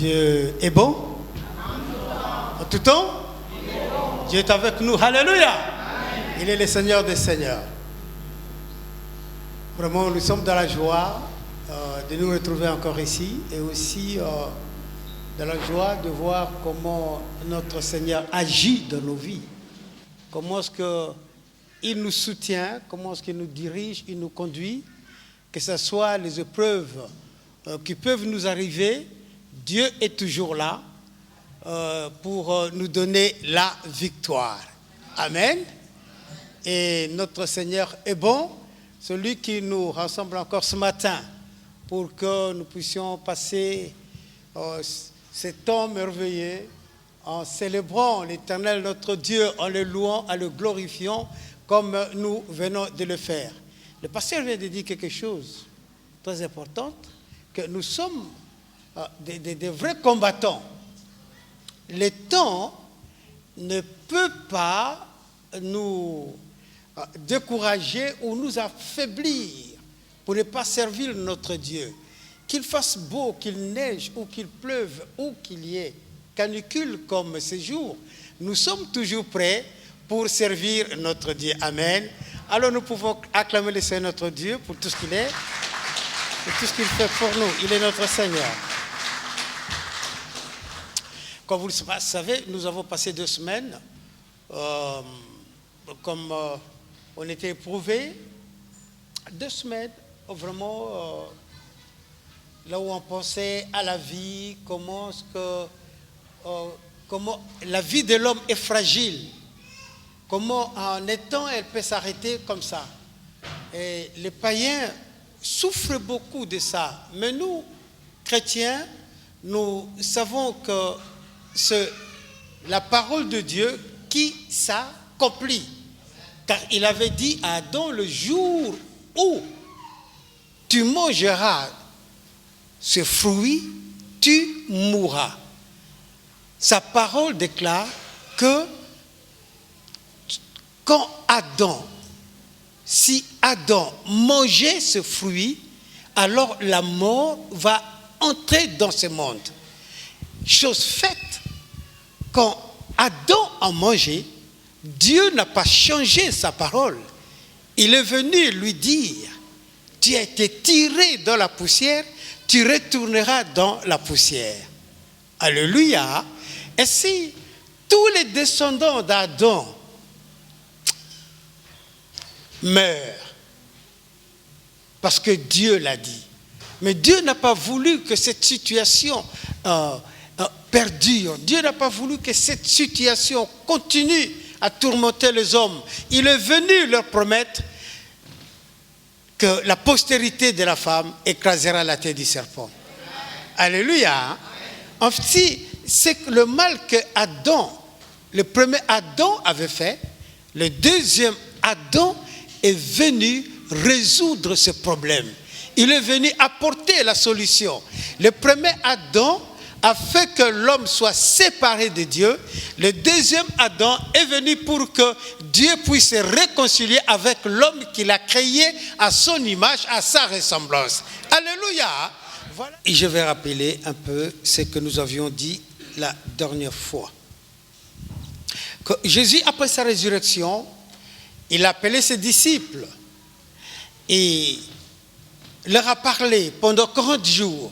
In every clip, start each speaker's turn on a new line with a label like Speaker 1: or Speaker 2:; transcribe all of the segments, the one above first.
Speaker 1: Dieu est bon en tout temps. Dieu est avec nous. Alléluia. Il est le Seigneur des Seigneurs. Vraiment, nous sommes dans la joie de nous retrouver encore ici et aussi dans la joie de voir comment notre Seigneur agit dans nos vies. Comment est-ce qu'il nous soutient, comment est-ce qu'il nous dirige, il nous conduit, que ce soit les épreuves qui peuvent nous arriver, Dieu est toujours là pour nous donner la victoire. Amen. Et notre Seigneur est bon, celui qui nous rassemble encore ce matin pour que nous puissions passer ces temps merveilleux en célébrant l'Éternel notre Dieu, en le louant, en le glorifiant comme nous venons de le faire. Le pasteur vient de dire quelque chose de très important, que nous sommes des vrais combattants. Le temps ne peut pas nous décourager ou nous affaiblir pour ne pas servir notre Dieu. Qu'il fasse beau, qu'il neige ou qu'il pleuve ou qu'il y ait canicule comme ces jours, nous sommes toujours prêts pour servir notre Dieu. Amen. Alors nous pouvons acclamer le Seigneur notre Dieu pour tout ce qu'il est et tout ce qu'il fait pour nous. Il est notre Seigneur. Comme vous le savez, nous avons passé 2 semaines comme on était éprouvés. 2 semaines vraiment là où on pensait à la vie, comment la vie de l'homme est fragile, comment en étant elle peut s'arrêter comme ça. Et les païens souffrent beaucoup de ça, mais nous, chrétiens, nous savons que c'est la parole de Dieu qui s'accomplit. Car il avait dit à Adam, le jour où tu mangeras ce fruit, tu mourras. Sa parole déclare que quand si Adam mangeait ce fruit, alors la mort va entrer dans ce monde. Chose faite, quand Adam a mangé, Dieu n'a pas changé sa parole. Il est venu lui dire, tu as été tiré dans la poussière, tu retourneras dans la poussière. Alléluia. Et si tous les descendants d'Adam meurent, parce que Dieu l'a dit, mais Dieu n'a pas voulu que cette situation perdure. Dieu n'a pas voulu que cette situation continue à tourmenter les hommes. Il est venu leur promettre que la postérité de la femme écrasera la tête du serpent. Alléluia. En fait, c'est le mal que Adam, le premier Adam avait fait, le deuxième Adam est venu résoudre ce problème. Il est venu apporter la solution. Le premier Adam a fait que l'homme soit séparé de Dieu. Le deuxième Adam est venu pour que Dieu puisse se réconcilier avec l'homme qu'il a créé à son image, à sa ressemblance. Alléluia. Voilà. Et je vais rappeler un peu ce que nous avions dit la dernière fois. Que Jésus, après sa résurrection, il a appelé ses disciples et leur a parlé pendant 40 jours.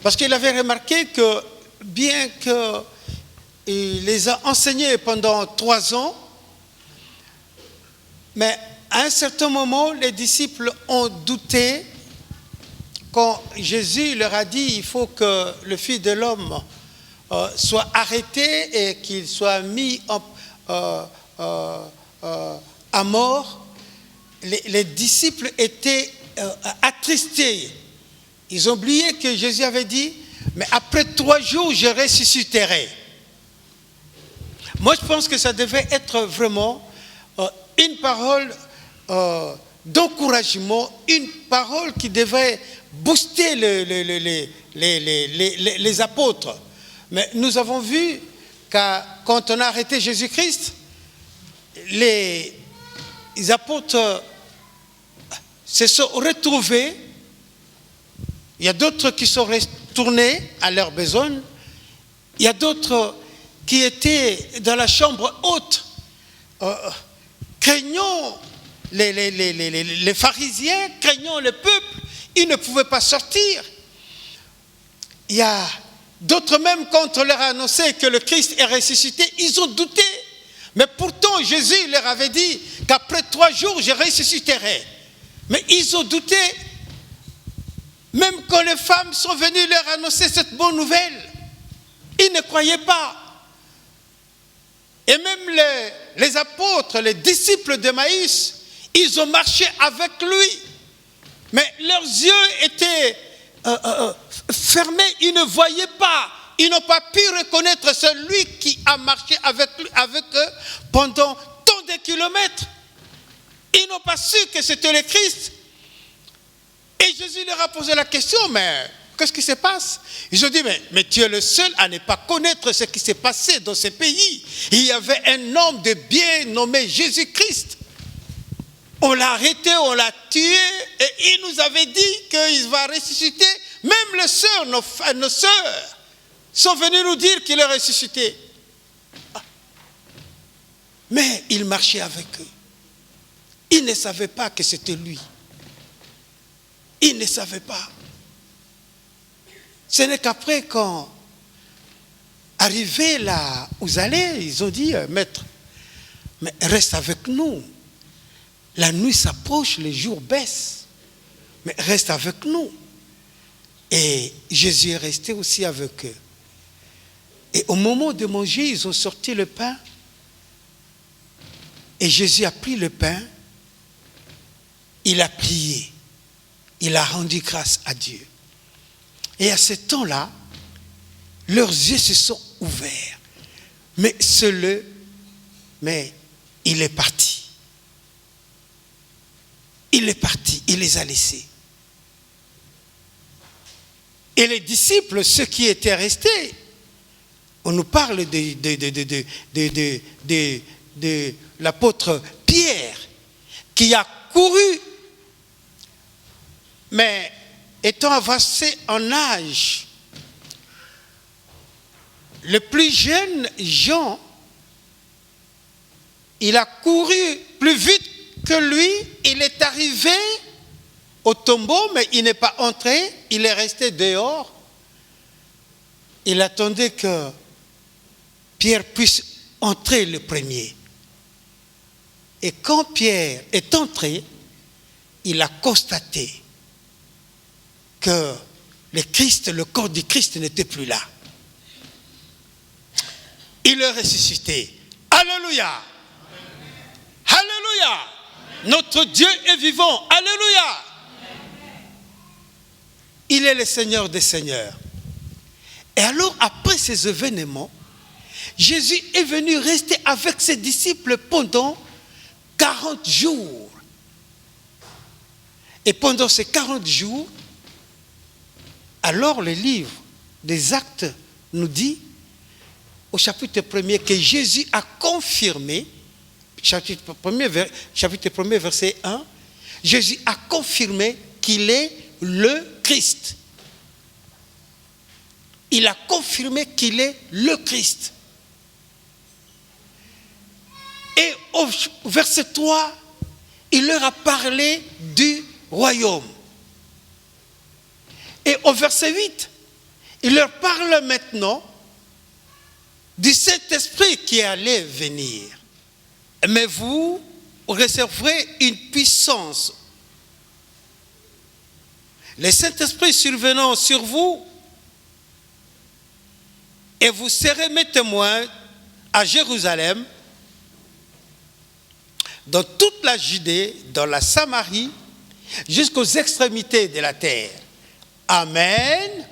Speaker 1: Parce qu'il avait remarqué que bien qu'il les a enseignés pendant 3 ans, mais à un certain moment, les disciples ont douté quand Jésus leur a dit il faut que le Fils de l'homme soit arrêté et qu'il soit mis à mort. Les disciples étaient attristés. Ils ont oublié que Jésus avait dit, mais après 3 jours, je ressusciterai. Moi, je pense que ça devait être vraiment une parole d'encouragement, une parole qui devrait booster les apôtres. Mais nous avons vu que quand on a arrêté Jésus-Christ, les apôtres se sont retrouvés. Il y a d'autres qui sont retournés à leur besogne, Il y a d'autres qui étaient dans la chambre haute, craignant les pharisiens, craignant le peuple. Ils ne pouvaient pas sortir. Il y a d'autres même, quand on leur a annoncé que le Christ est ressuscité, ils ont douté. Mais pourtant, Jésus leur avait dit qu'après 3 jours, je ressusciterai. Mais ils ont douté. Même quand les femmes sont venues leur annoncer cette bonne nouvelle, ils ne croyaient pas. Et même les apôtres, les disciples de Maïs, ils ont marché avec lui. Mais leurs yeux étaient fermés, ils ne voyaient pas. Ils n'ont pas pu reconnaître celui qui a marché avec eux pendant tant de kilomètres. Ils n'ont pas su que c'était le Christ. Et Jésus leur a posé la question, mais qu'est-ce qui se passe? Ils ont dit, mais tu es le seul à ne pas connaître ce qui s'est passé dans ce pays. Il y avait un homme de bien nommé Jésus-Christ. On l'a arrêté, on l'a tué, et il nous avait dit qu'il va ressusciter. Même les sœurs, nos sœurs, sont venues nous dire qu'il est ressuscité. Mais il marchait avec eux. Ils ne savaient pas que c'était lui. Ils ne savaient pas. Ce n'est qu'après, quand arrivé là où ils allaient, ils ont dit, maître, mais reste avec nous. La nuit s'approche, les jours baissent. Mais reste avec nous. Et Jésus est resté aussi avec eux. Et au moment de manger, ils ont sorti le pain. Et Jésus a pris le pain. Il a prié. Il a rendu grâce à Dieu. Et à ce temps-là, leurs yeux se sont ouverts. Mais il est parti. Il est parti, il les a laissés. Et les disciples, ceux qui étaient restés, on nous parle de l'apôtre Pierre, qui a couru, mais étant avancé en âge, le plus jeune Jean, il a couru plus vite que lui. Il est arrivé au tombeau, mais il n'est pas entré, il est resté dehors. Il attendait que Pierre puisse entrer le premier. Et quand Pierre est entré, il a constaté que le corps du Christ n'était plus là. Il est ressuscité. Alléluia! Alléluia! Notre Dieu est vivant. Alléluia! Il est le Seigneur des Seigneurs. Et alors, après ces événements, Jésus est venu rester avec ses disciples pendant 40 jours. Et pendant ces 40 jours, alors le livre des Actes nous dit, au chapitre 1er, que Jésus a confirmé, chapitre 1er, verset 1, Jésus a confirmé qu'il est le Christ. Il a confirmé qu'il est le Christ. Et au verset 3, il leur a parlé du royaume. Et au verset 8, il leur parle maintenant du Saint-Esprit qui allait venir. Mais vous recevrez une puissance. Le Saint-Esprit survenant sur vous, et vous serez mes témoins à Jérusalem, dans toute la Judée, dans la Samarie, jusqu'aux extrémités de la terre. Amen.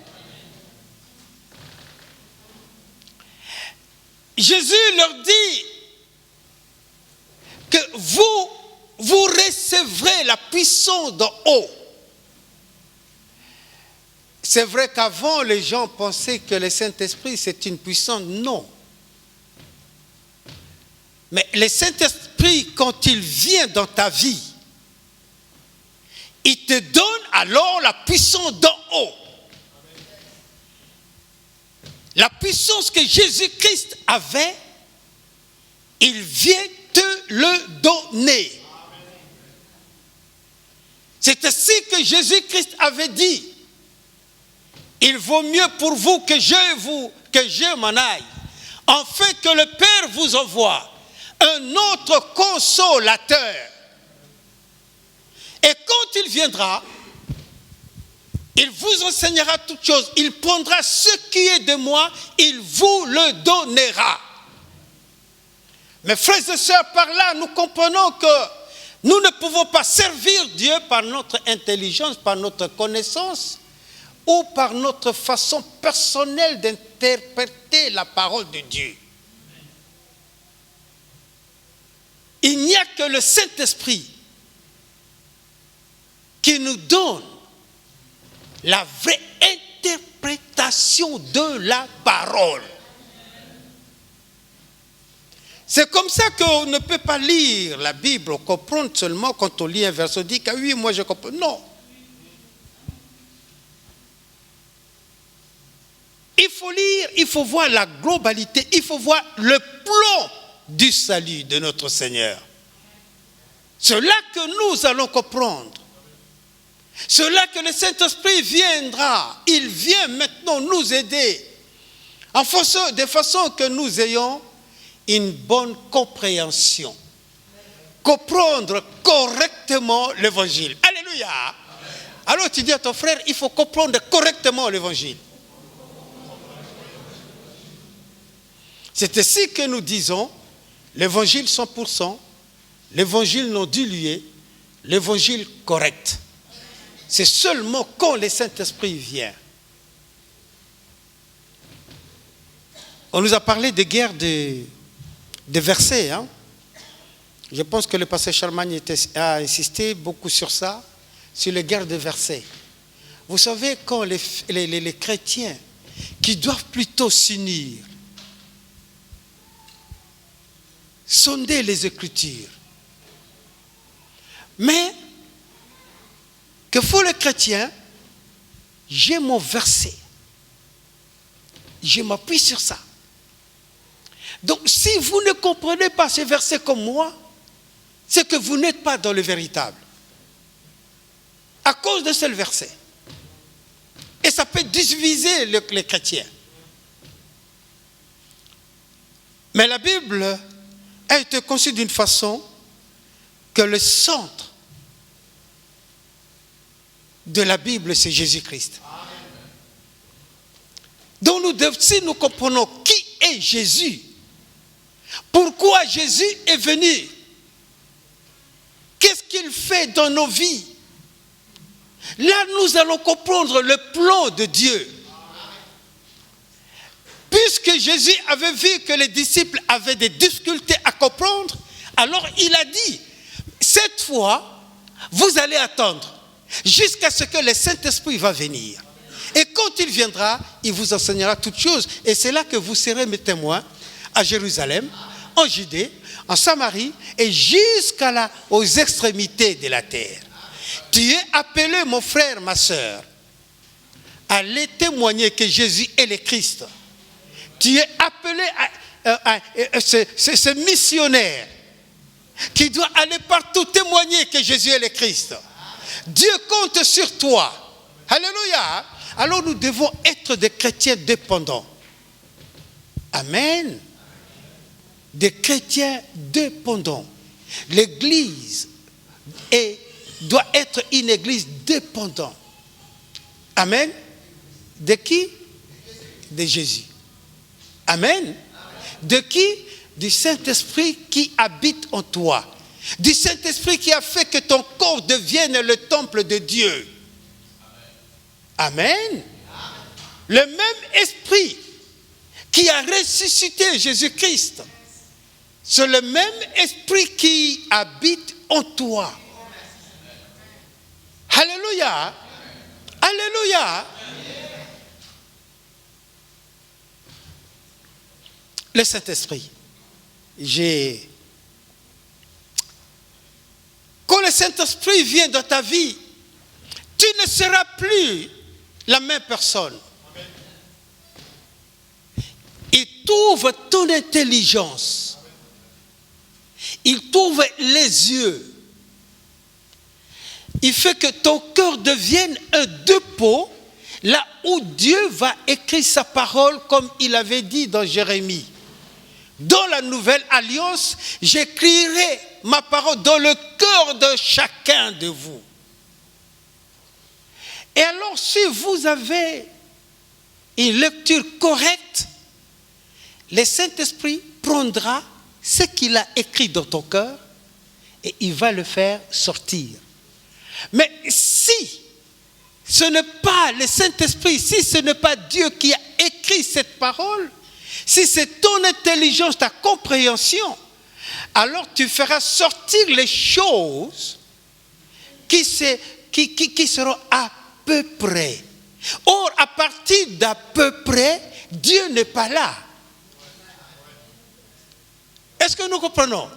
Speaker 1: Jésus leur dit que vous recevrez la puissance d'en haut. C'est vrai qu'avant, les gens pensaient que le Saint-Esprit, c'est une puissance. Non. Mais le Saint-Esprit, quand il vient dans ta vie, il te donne alors la puissance d'en haut.
Speaker 2: la puissance que Jésus-Christ avait, il vient te le donner. C'est ainsi que Jésus-Christ avait dit, il vaut mieux pour vous que je m'en aille, afin que le Père vous envoie un autre consolateur. Et quand il viendra, il vous enseignera toutes choses. Il prendra ce qui est de moi, il vous le donnera. Mes frères et sœurs, par là, nous comprenons que nous ne pouvons pas servir Dieu par notre intelligence, par notre connaissance ou par notre façon personnelle d'interpréter la parole de Dieu. Il n'y a que le Saint-Esprit qui nous donne la vraie interprétation de la parole. C'est comme ça qu'on ne peut pas lire la Bible, comprendre seulement quand on lit un verset, on dit que oui, moi je comprends. Non. Il faut lire, il faut voir la globalité, il faut voir le plan du salut de notre Seigneur. C'est là que nous allons comprendre. C'est là que le Saint-Esprit viendra. Il vient maintenant nous aider de façon que nous ayons une bonne compréhension. Comprendre correctement l'évangile. Alléluia. Amen. Alors tu dis à ton frère, il faut comprendre correctement l'évangile. C'est ainsi que nous disons l'évangile 100%, l'évangile non dilué, l'évangile correct. C'est seulement quand le Saint-Esprit vient. On nous a parlé de guerre de versets. Hein? Je pense que le pasteur Charmagne a insisté beaucoup sur ça, sur les guerres de versets. Vous savez, quand les chrétiens qui doivent plutôt s'unir, sonder les Écritures, mais que faut le chrétien, j'ai mon verset, je m'appuie sur ça. Donc si vous ne comprenez pas ce verset comme moi, c'est que vous n'êtes pas dans le véritable. À cause d'un seul verset. Et ça peut diviser les chrétiens. Mais la Bible a été conçue d'une façon que le centre de la Bible, c'est Jésus-Christ. Donc si nous comprenons qui est Jésus, pourquoi Jésus est venu, qu'est-ce qu'il fait dans nos vies, là nous allons comprendre le plan de Dieu. Puisque Jésus avait vu que les disciples avaient des difficultés à comprendre, alors il a dit, cette fois, vous allez attendre jusqu'à ce que le Saint-Esprit va venir. Et quand il viendra, il vous enseignera toutes choses. Et c'est là que vous serez mes témoins à Jérusalem, en Judée, en Samarie et aux extrémités de la terre. Tu es appelé, mon frère, ma soeur, à aller témoigner que Jésus est le Christ. Tu es appelé à ce missionnaire qui doit aller partout témoigner que Jésus est le Christ. Dieu compte sur toi. Alléluia. Alors nous devons être des chrétiens dépendants. Amen. Des chrétiens dépendants. L'Église doit être une Église dépendante. Amen. De qui? De Jésus. Amen. De qui? Du Saint-Esprit qui habite en toi. Du Saint-Esprit qui a fait que ton corps devienne le temple de Dieu. Amen. Le même esprit qui a ressuscité Jésus-Christ, c'est le même esprit qui habite en toi. Alléluia. Alléluia. Le Saint-Esprit. Quand le Saint-Esprit vient dans ta vie, tu ne seras plus la même personne. t'ouvre ton intelligence. Il t'ouvre les yeux. Il fait que ton cœur devienne un dépôt là où Dieu va écrire sa parole comme il avait dit dans Jérémie. Dans la nouvelle alliance, j'écrirai ma parole dans le cœur de chacun de vous. Et alors, si vous avez une lecture correcte, le Saint-Esprit prendra ce qu'il a écrit dans ton cœur et il va le faire sortir. Mais si ce n'est pas le Saint-Esprit, si ce n'est pas Dieu qui a écrit cette parole, si c'est ton intelligence, ta compréhension, alors tu feras sortir les choses qui seront à peu près. Or, à partir d'à peu près, Dieu n'est pas là. Est-ce que nous comprenons?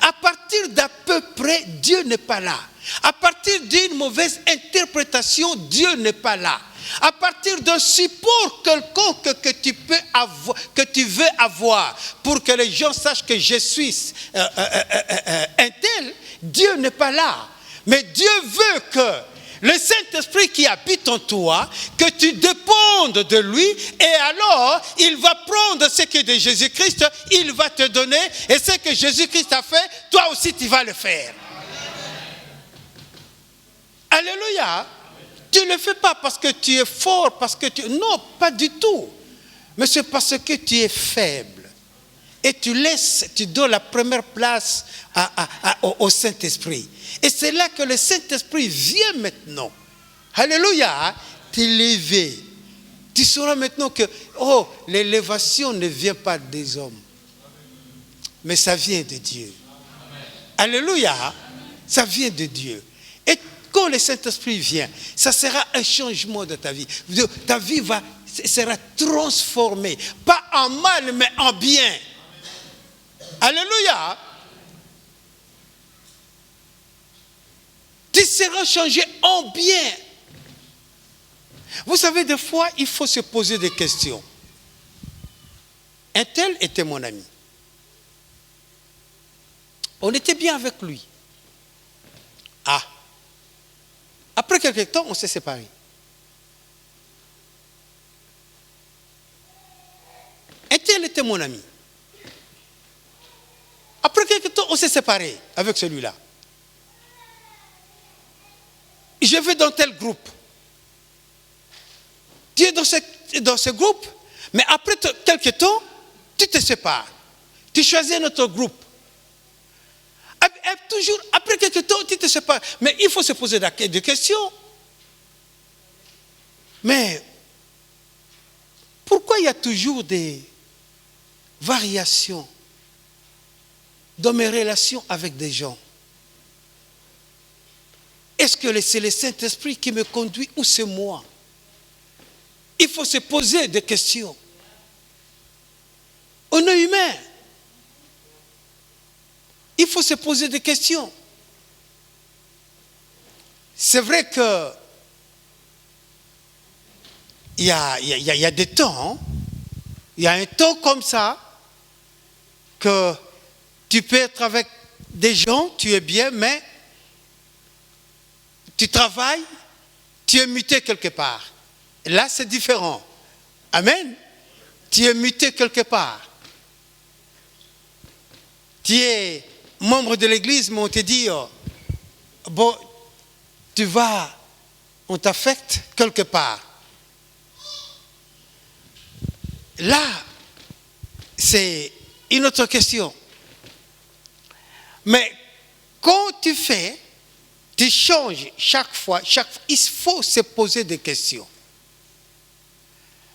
Speaker 2: À partir d'à peu près, Dieu n'est pas là. À partir d'une mauvaise interprétation, Dieu n'est pas là. À partir d'un support quelconque que tu veux avoir pour que les gens sachent que je suis un tel, Dieu n'est pas là. Mais Dieu veut que le Saint-Esprit qui habite en toi, que tu dépendes de lui, et alors il va prendre ce qui est de Jésus-Christ, il va te donner, et ce que Jésus-Christ a fait, toi aussi tu vas le faire. Alléluia. Tu ne le fais pas parce que tu es fort, non, pas du tout. Mais c'est parce que tu es faible. Et tu donnes la première place au Saint-Esprit. Et c'est là que le Saint-Esprit vient maintenant. Alléluia. T'élever. Tu sauras maintenant que, l'élévation ne vient pas des hommes. Mais ça vient de Dieu. Alléluia. Ça vient de Dieu. Et quand le Saint-Esprit vient, ça sera un changement de ta vie. Ta vie sera transformée. Pas en mal, mais en bien. Alléluia. Tu seras changé en bien. Vous savez, des fois, il faut se poser des questions. Un tel était mon ami. On était bien avec lui. Après quelques temps, on s'est séparés. Un tel était mon ami. Après quelques temps, on s'est séparés avec celui-là. Je vais dans tel groupe. Tu es dans ce groupe, mais après quelques temps, tu te sépares. Tu choisis un autre groupe. Toujours, après quelques temps, tu te sépares. Mais il faut se poser des questions. Mais pourquoi il y a toujours des variations dans mes relations avec des gens? Est-ce que c'est le Saint-Esprit qui me conduit ou c'est moi? Il faut se poser des questions. On est humain. Il faut se poser des questions. C'est vrai que il y a des temps, il y a un temps comme ça que tu peux être avec des gens, tu es bien, mais tu travailles, tu es muté quelque part. Là, c'est différent. Amen. Tu es muté quelque part. Tu es membre de l'église, mais on te dit, on t'affecte quelque part. Là, c'est une autre question. Mais quand tu changes chaque fois, il faut se poser des questions.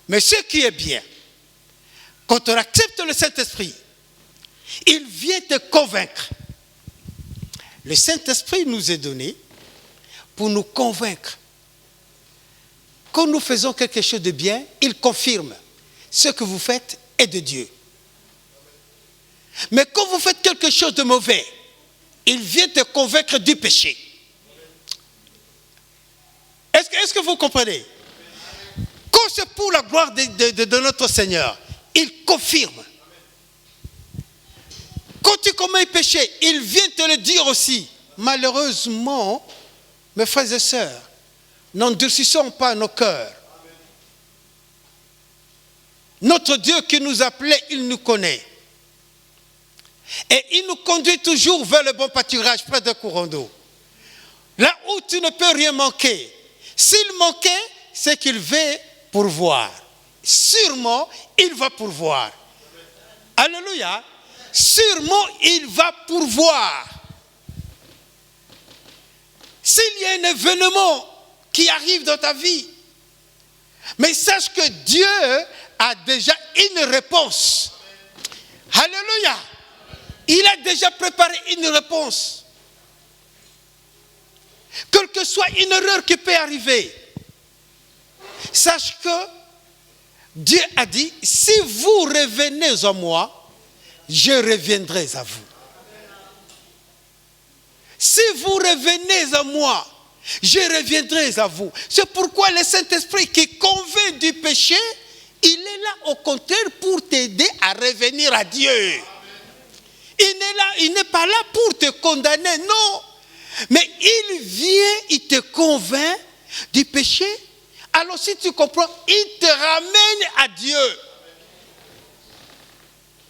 Speaker 2: Mais ce qui est bien, quand on accepte le Saint-Esprit, il vient te convaincre. Le Saint-Esprit nous est donné pour nous convaincre. Quand nous faisons quelque chose de bien, il confirme ce que vous faites est de Dieu. Mais quand vous faites quelque chose de mauvais, il vient te convaincre du péché. Est-ce que vous comprenez? Quand c'est pour la gloire de notre Seigneur, il confirme. Quand tu commets un péché, il vient te le dire aussi. Malheureusement, mes frères et sœurs, n'endurcissons pas nos cœurs. Notre Dieu qui nous appelait, il nous connaît. Et il nous conduit toujours vers le bon pâturage près d'un courant d'eau. Là où tu ne peux rien manquer. S'il manquait, c'est qu'il veut pourvoir. Sûrement, il va pourvoir. Alléluia. Sûrement, il va pourvoir. S'il y a un événement qui arrive dans ta vie, mais sache que Dieu a déjà une réponse. Alléluia. Il a déjà préparé une réponse. Quelle que soit une erreur qui peut arriver, sache que Dieu a dit, si vous revenez à moi, je reviendrai à vous. Si vous revenez à moi, je reviendrai à vous. C'est pourquoi le Saint-Esprit qui convainc du péché, il est là au contraire pour t'aider à revenir à Dieu. Il n'est pas là pour te condamner, non. Mais il vient, il te convainc du péché. Alors si tu comprends, il te ramène à Dieu.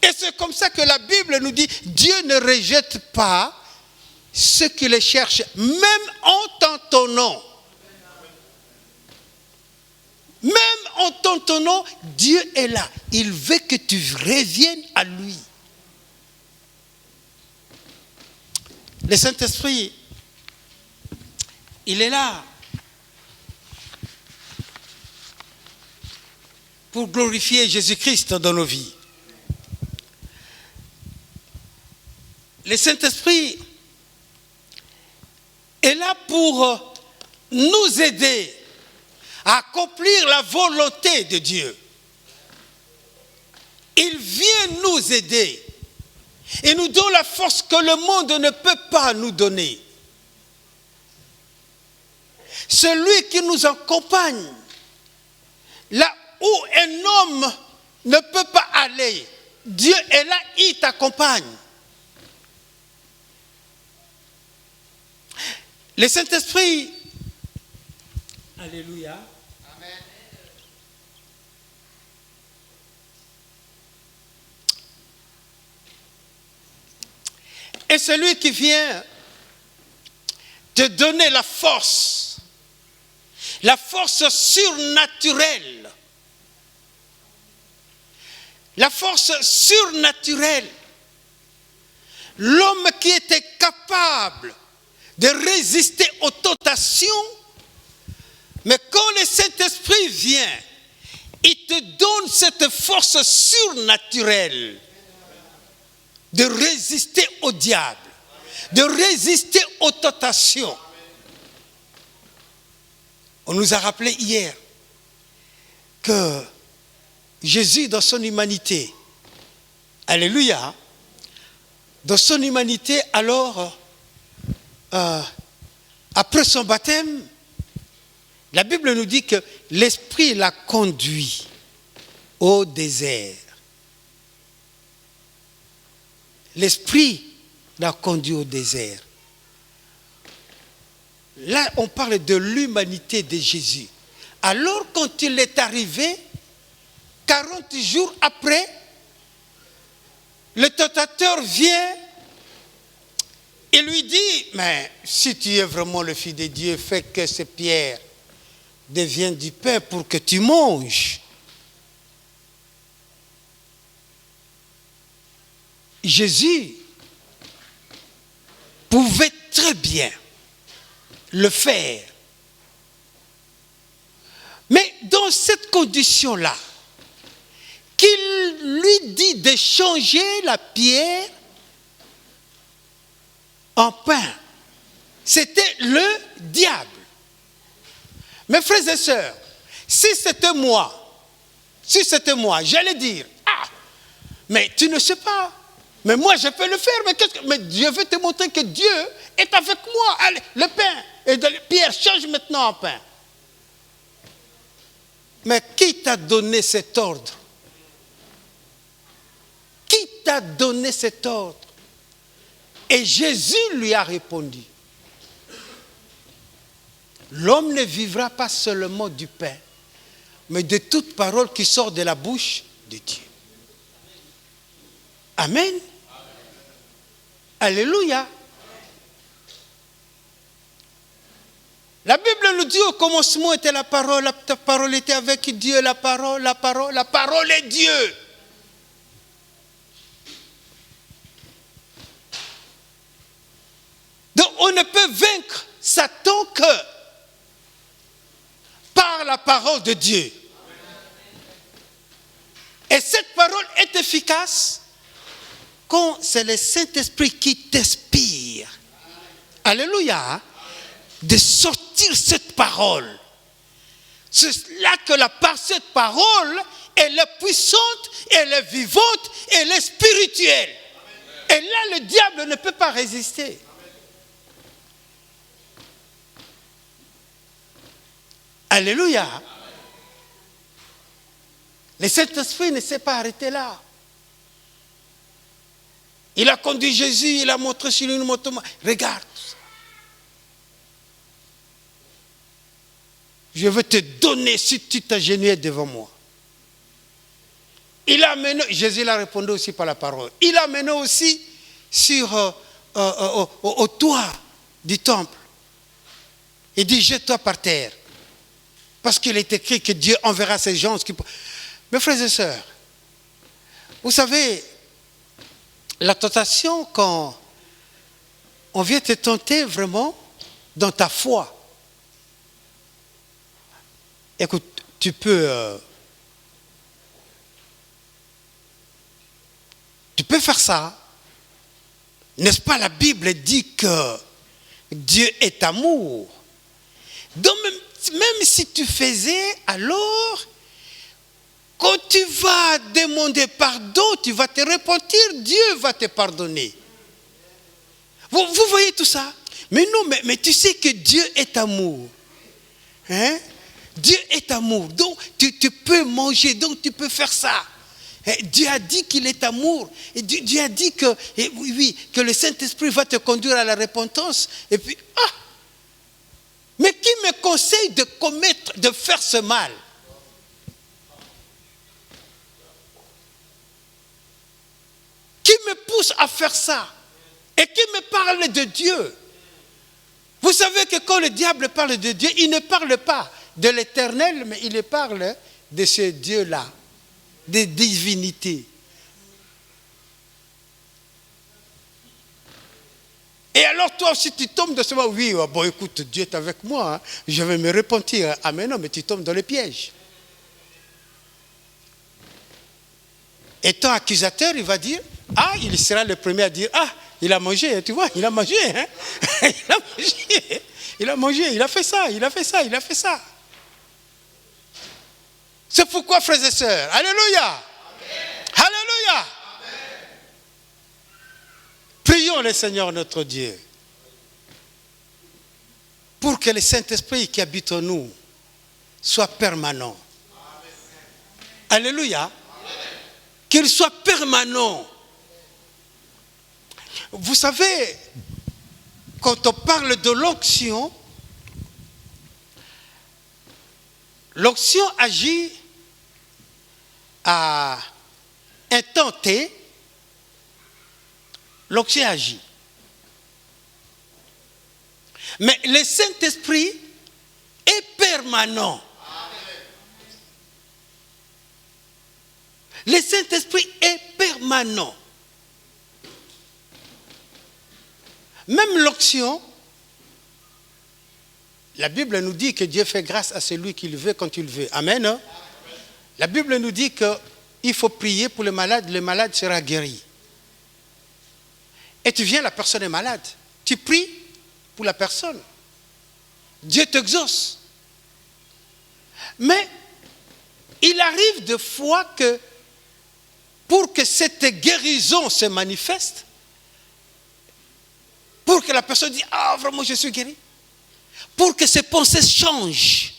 Speaker 2: Et c'est comme ça que la Bible nous dit, Dieu ne rejette pas ceux qui le cherchent, même en t'entendant. Même en t'entendant, Dieu est là. Il veut que tu reviennes à lui. Le Saint-Esprit, il est là pour glorifier Jésus-Christ dans nos vies. Le Saint-Esprit est là pour nous aider à accomplir la volonté de Dieu. Il vient nous aider et nous donne la force que le monde ne peut pas nous donner. Celui qui nous accompagne, là où un homme ne peut pas aller, Dieu est là, il t'accompagne. Le Saint-Esprit, alléluia, amen, est celui qui vient te donner la force surnaturelle. La force surnaturelle. L'homme qui était capable de résister aux tentations, mais quand le Saint-Esprit vient, il te donne cette force surnaturelle de résister au diable, de résister aux tentations. On nous a rappelé hier que Jésus, dans son humanité, alléluia, dans son humanité, alors, après son baptême, la Bible nous dit que l'Esprit l'a conduit au désert. L'Esprit l'a conduit au désert. Là, on parle de l'humanité de Jésus. Alors, quand il est arrivé, 40 jours après, le tentateur vient et lui dit, mais si tu es vraiment le Fils de Dieu, fais que ces pierres deviennent du pain pour que tu manges. Jésus pouvait très bien le faire. Mais dans cette condition-là, qu'il lui dit de changer la pierre en pain, c'était le diable. Mes frères et sœurs, si c'était moi, j'allais dire, ah, mais tu ne sais pas, mais moi je peux le faire, mais Dieu veut te montrer que Dieu est avec moi. Allez, le pain et de la pierre change maintenant en pain. Mais qui t'a donné cet ordre? t'a donné cet ordre? Et Jésus lui a répondu, l'homme ne vivra pas seulement du pain, mais de toute parole qui sort de la bouche de Dieu. Amen. Alléluia. La Bible nous dit au commencement était la parole était avec Dieu, la parole est Dieu. Donc on ne peut vaincre Satan que par la parole de Dieu. Et cette parole est efficace quand c'est le Saint-Esprit qui t'inspire. Alléluia. De sortir cette parole. C'est là que cette parole, elle est puissante, elle est vivante, elle est spirituelle. Et là, le diable ne peut pas résister. Alléluia. Le Saint-Esprit ne s'est pas arrêté là. Il a conduit Jésus, il a montré sur une moto. Regarde. Je veux te donner si tu t'agenouilles devant moi. Il a amené, Jésus l'a répondu aussi par la parole. Il a amené aussi sur au toit du temple. Il dit, jette-toi par terre. Parce qu'il est écrit que Dieu enverra ces gens. Mes frères et sœurs, vous savez, la tentation quand on vient te tenter vraiment dans ta foi. Écoute, tu peux faire ça. N'est-ce pas, la Bible dit que Dieu est amour. Donc même si tu faisais, alors, quand tu vas demander pardon, tu vas te repentir, Dieu va te pardonner. Vous voyez tout ça? Mais non, mais tu sais que Dieu est amour. Hein? Dieu est amour, donc tu peux manger, donc tu peux faire ça. Dieu a dit qu'il est amour. Et Dieu a dit que, que le Saint-Esprit va te conduire à la repentance. Et puis, mais qui me conseille de faire ce mal? Qui me pousse à faire ça? Et qui me parle de Dieu? Vous savez que quand le diable parle de Dieu, il ne parle pas de l'éternel, mais il parle de ce Dieu-là, des divinités. Et alors toi aussi tu tombes de ce moment, oui, bon écoute, Dieu est avec moi, hein, je vais me repentir. Ah mais non, mais tu tombes dans le piège. Et ton accusateur, il va dire, il sera le premier à dire, il a mangé, tu vois, il a mangé, hein? il a mangé, il a fait ça, il a fait ça, il a fait ça. C'est pourquoi, frères et sœurs, alléluia, amen. Alléluia, amen. Prions le Seigneur notre Dieu pour que le Saint-Esprit qui habite en nous soit permanent. Amen. Alléluia, amen. Qu'il soit permanent. Vous savez, quand on parle de l'onction, l'onction agit à un temps T, l'onction agit. Mais le Saint-Esprit est permanent. Le Saint-Esprit est permanent. Même l'onction, la Bible nous dit que Dieu fait grâce à celui qu'il veut quand il veut. Amen. Hein? La Bible nous dit qu'il faut prier pour le malade sera guéri. Et tu viens, la personne est malade. Tu pries pour la personne. Dieu t'exauce. Mais il arrive des fois que pour que cette guérison se manifeste, pour que la personne dise, vraiment je suis guéri, pour que ses pensées changent.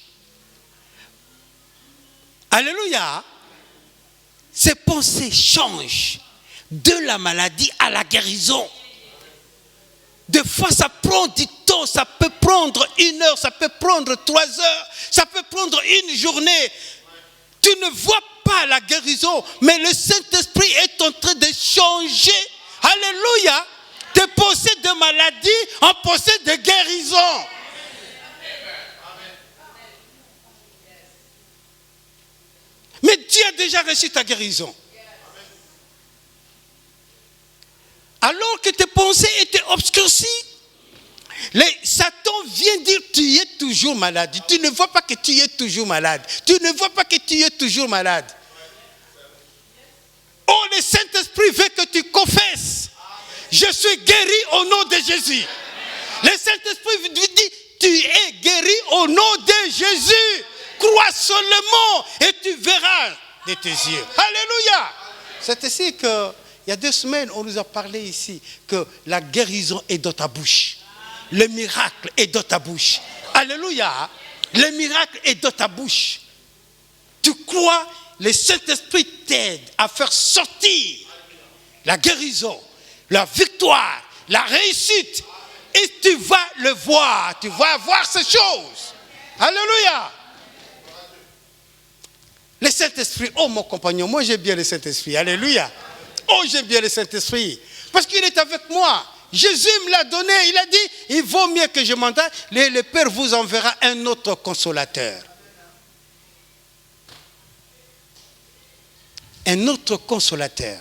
Speaker 2: Alléluia. Ses pensées changent. de la maladie à la guérison. Des fois, ça prend du temps, ça peut prendre 1 heure, ça peut prendre 3 heures, ça peut prendre 1 journée. Tu ne vois pas la guérison, mais le Saint-Esprit est en train de changer, alléluia, tes pensées de maladie en pensées de guérison. Mais tu as déjà reçu ta guérison. Alors que tes pensées étaient obscurcies, Satan vient dire tu es toujours malade. Tu ne vois pas que tu es toujours malade. Tu ne vois pas que tu es toujours malade. Oh, le Saint-Esprit veut que tu confesses. Je suis guéri au nom de Jésus. Le Saint-Esprit dit tu es guéri au nom de Jésus. Crois seulement et tu verras de tes yeux. Alléluia. C'est ici que, il y a 2 semaines, on nous a parlé ici que la guérison est dans ta bouche. Le miracle est dans ta bouche. Alléluia. Le miracle est dans ta bouche. Tu crois, le Saint-Esprit t'aide à faire sortir la guérison, la victoire, la réussite. Et tu vas le voir. Tu vas voir ces choses. Alléluia. Le Saint-Esprit, oh mon compagnon, moi j'aime bien le Saint-Esprit, alléluia. Oh, j'aime bien le Saint-Esprit, parce qu'il est avec moi. Jésus me l'a donné, il a dit, il vaut mieux que je m'en aille, le Père vous enverra un autre consolateur. Un autre consolateur.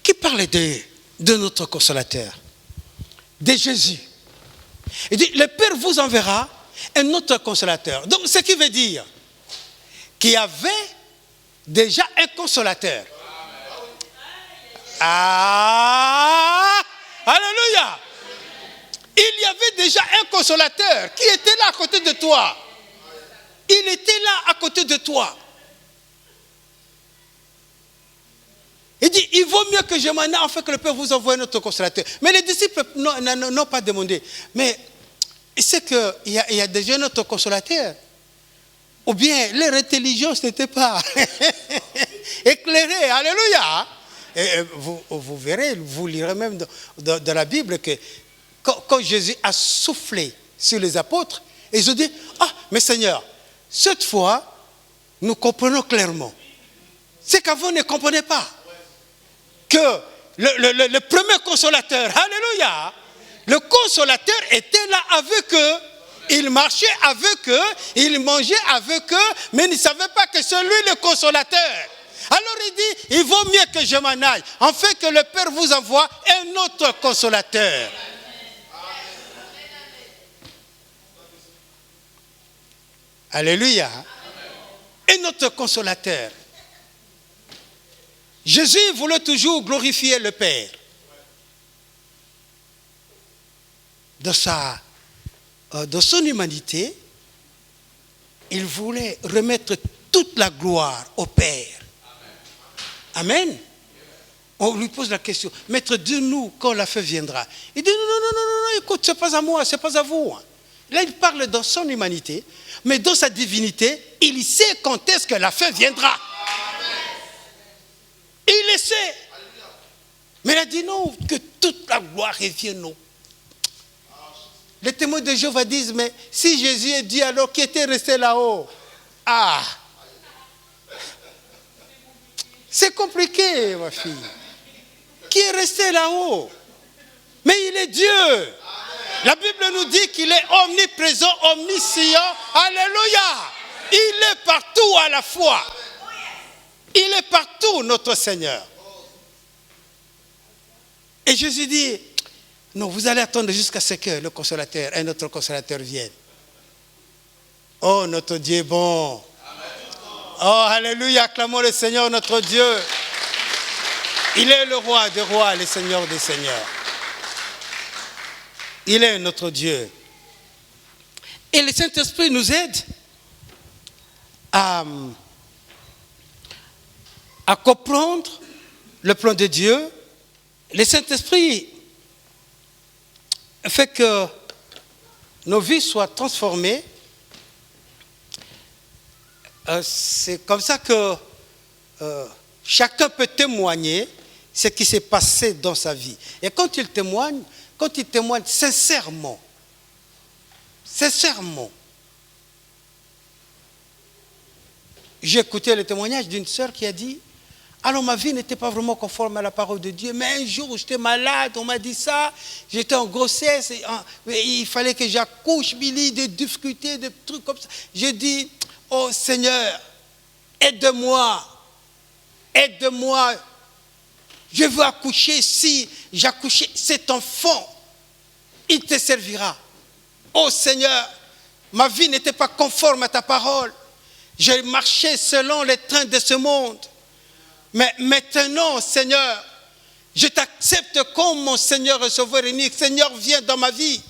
Speaker 2: Qui parle de notre consolateur? De Jésus. Il dit, le Père vous enverra un autre consolateur. Donc, ce qui veut dire qu'il y avait déjà un consolateur. Ah, alléluia. Il y avait déjà un consolateur qui était là à côté de toi. Il était là à côté de toi. Il dit, il vaut mieux que je m'en aille afin que le Père vous envoie un autre consolateur. Mais les disciples n'ont pas demandé. Mais c'est qu'il y a déjà un autre consolateur. Ou bien leur intelligence n'était pas éclairée. Alléluia. Et vous verrez, vous lirez même dans la Bible que quand Jésus a soufflé sur les apôtres, ils ont dit, ah, mais Seigneur, cette fois, nous comprenons clairement. C'est qu'avant, on ne comprenait pas. Que le premier consolateur, alléluia, le consolateur était là avec eux. Il marchait avec eux, il mangeait avec eux, mais il ne savait pas que c'est lui le consolateur. Alors il dit, il vaut mieux que je m'en aille, afin que le Père vous envoie un autre consolateur. Alléluia. Un autre consolateur. Jésus voulait toujours glorifier le Père. Dans son humanité, il voulait remettre toute la gloire au Père. Amen. On lui pose la question, Maître, dis-nous quand la fin viendra. Il dit, non, écoute, ce n'est pas à moi, ce n'est pas à vous. Là, il parle dans son humanité, mais dans sa divinité, il sait quand est-ce que la fin viendra. Il le sait. Mais il a dit non, que toute la gloire revienne nous. Les témoins de Jéhovah disent, mais si Jésus est Dieu, alors qui était resté là-haut? Ah, c'est compliqué, ma fille. Qui est resté là-haut? Mais il est Dieu. La Bible nous dit qu'il est omniprésent, omniscient. Alléluia. Il est partout à la fois. Il est partout, notre Seigneur. Et Jésus dit, non, vous allez attendre jusqu'à ce que le consolateur, un autre consolateur vienne. Oh, notre Dieu est bon. Oh, alléluia, acclamons le Seigneur, notre Dieu. Il est le roi des rois, le Seigneur des seigneurs. Il est notre Dieu. Et le Saint-Esprit nous aide à comprendre le plan de Dieu. Le Saint-Esprit fait que nos vies soient transformées. C'est comme ça que chacun peut témoigner ce qui s'est passé dans sa vie. Et quand il témoigne sincèrement, j'ai écouté le témoignage d'une sœur qui a dit, alors ma vie n'était pas vraiment conforme à la parole de Dieu, mais un jour où j'étais malade, on m'a dit ça, j'étais en grossesse, il fallait que j'accouche, Billy, des difficultés, des trucs comme ça. J'ai dit, oh Seigneur, aide-moi, je veux accoucher, si j'accouchais cet enfant, il te servira. Oh Seigneur, ma vie n'était pas conforme à ta parole, j'ai marché selon les trains de ce monde. Mais maintenant, Seigneur, je t'accepte comme mon Seigneur et Sauveur unique. Seigneur, viens dans ma vie.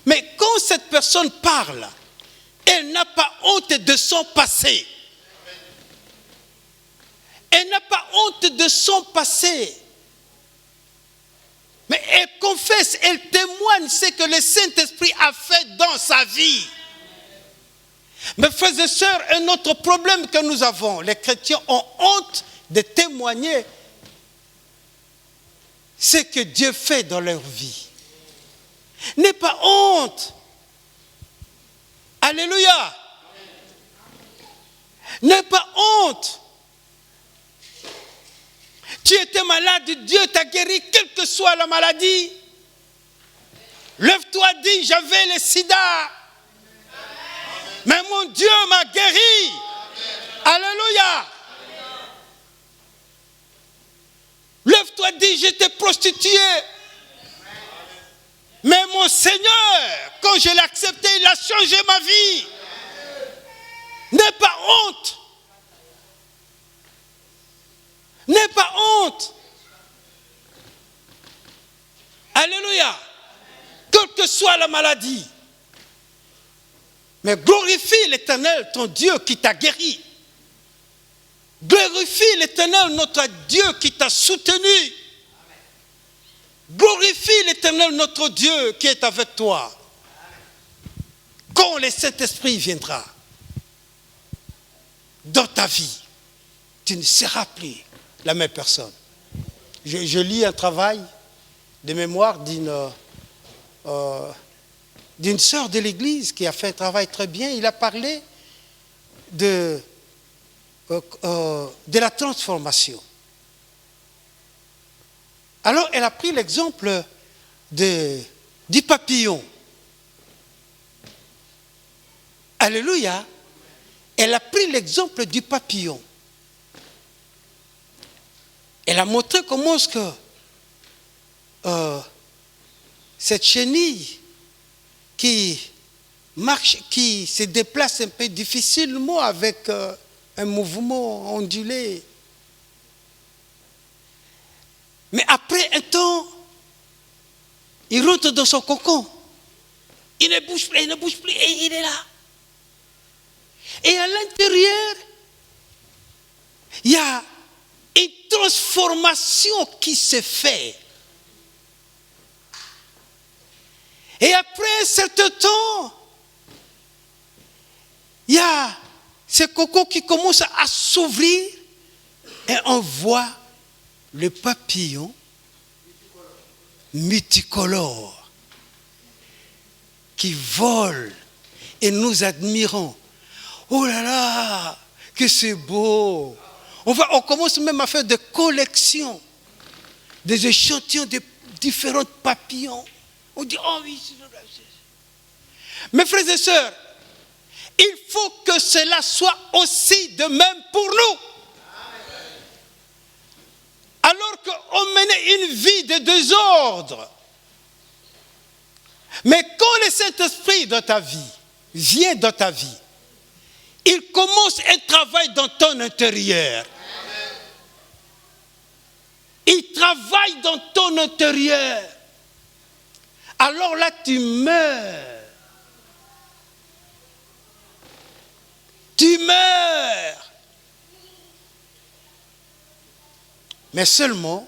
Speaker 2: Mais quand cette personne parle, elle n'a pas honte de son passé. Elle n'a pas honte de son passé. Mais elle confesse, elle témoigne ce que le Saint-Esprit a fait dans sa vie. Mes frères et sœurs, un autre problème que nous avons, les chrétiens ont honte de témoigner ce que Dieu fait dans leur vie. N'aie pas honte. Alléluia. N'aie pas honte. Tu étais malade, Dieu t'a guéri, quelle que soit la maladie. Lève-toi, dis, j'avais le sida. Mais mon Dieu m'a guéri. Alléluia. Lève-toi, dis, j'étais prostituée. Mais mon Seigneur, quand je l'ai accepté, il a changé ma vie. N'aie pas honte. N'aie pas honte. Alléluia. Quelle que soit la maladie. Mais glorifie l'Éternel, ton Dieu qui t'a guéri. Glorifie l'Éternel, notre Dieu qui t'a soutenu. Glorifie l'Éternel, notre Dieu qui est avec toi. Quand le Saint-Esprit viendra dans ta vie, tu ne seras plus la même personne. Je lis un travail de mémoire d'une sœur de l'église qui a fait un travail très bien. Il a parlé de la transformation. Alors, elle a pris l'exemple du papillon. Alléluia. Elle a pris l'exemple du papillon. Elle a montré comment est-ce que cette chenille qui marche, qui se déplace un peu difficilement avec un mouvement ondulé. Mais après un temps, il rentre dans son cocon. Il ne bouge plus, et il est là. Et à l'intérieur, il y a une transformation qui se fait. Et après un certain temps, il y a ce cocon qui commence à s'ouvrir et on voit le papillon multicolore qui vole et nous admirons. Oh là là, que c'est beau! On commence même à faire des collections, des échantillons de différents papillons. On dit, oh oui, c'est vrai. Mes frères et sœurs, il faut que cela soit aussi de même pour nous. Alors qu'on menait une vie de désordre. Mais quand le Saint-Esprit dans ta vie vient dans ta vie, il commence un travail dans ton intérieur. Il travaille dans ton intérieur. Alors là, tu meurs. Tu meurs. Mais seulement,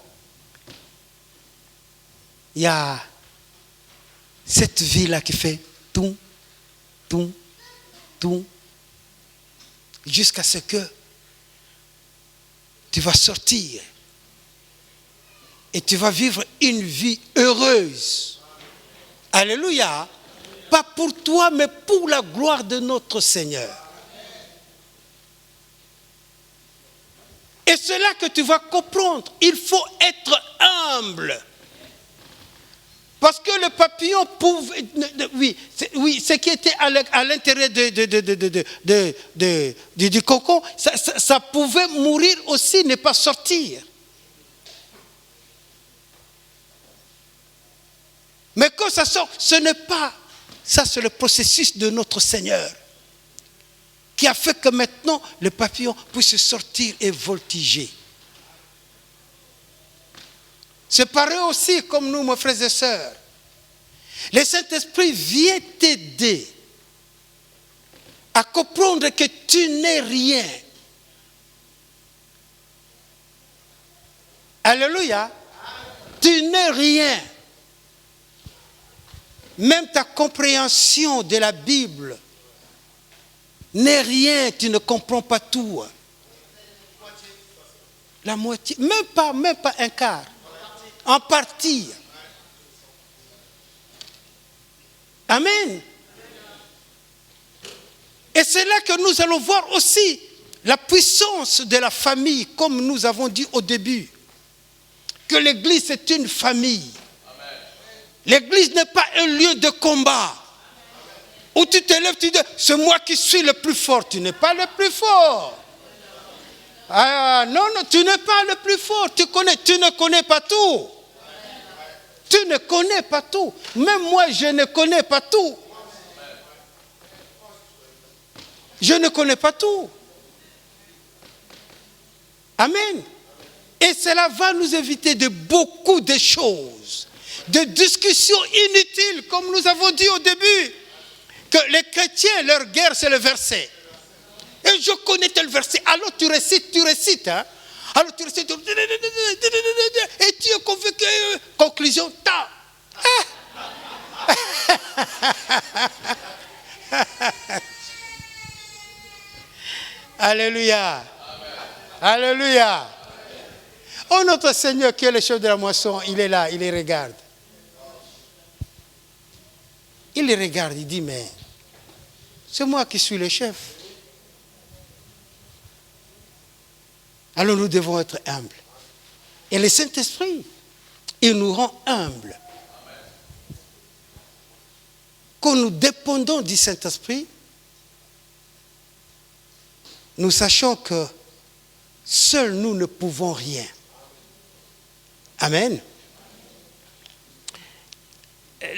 Speaker 2: il y a cette vie-là qui fait tout, tout, tout, jusqu'à ce que tu vas sortir. Et tu vas vivre une vie heureuse. Alléluia. Pas pour toi, mais pour la gloire de notre Seigneur. Et c'est là que tu vas comprendre. Il faut être humble. Parce que le papillon pouvait... Oui, ce qui était à l'intérieur du cocon, ça pouvait mourir aussi, ne pas sortir. Mais quand ça sort, ce n'est pas... Ça, c'est le processus de notre Seigneur qui a fait que maintenant, le papillon puisse sortir et voltiger. C'est pareil aussi comme nous, mes frères et sœurs. Le Saint-Esprit vient t'aider à comprendre que tu n'es rien. Alléluia. Tu n'es rien. Même ta compréhension de la Bible n'est rien, tu ne comprends pas tout. La moitié, même pas un quart. En partie. Amen. Et c'est là que nous allons voir aussi la puissance de la famille, comme nous avons dit au début. Que l'Église est une famille. L'Église n'est pas un lieu de combat. Où tu te lèves, tu dis, c'est moi qui suis le plus fort. Tu n'es pas le plus fort. Ah, non, tu n'es pas le plus fort. Tu ne connais pas tout. Tu ne connais pas tout. Même moi, je ne connais pas tout. Je ne connais pas tout. Amen. Et cela va nous éviter de beaucoup de choses. De discussions inutiles, comme nous avons dit au début. Que les chrétiens, leur guerre, c'est le verset. Et je connais tel verset. Alors tu récites. Hein? Alors tu récites. Et tu es convaincu. Conclusion, ta. Alléluia. Alléluia. Oh, notre Seigneur qui est le chef de la moisson, il est là, il les regarde. Il les regarde, il dit, mais c'est moi qui suis le chef. Alors nous devons être humbles. Et le Saint-Esprit, il nous rend humbles. Quand nous dépendons du Saint-Esprit, nous sachons que seuls nous ne pouvons rien. Amen.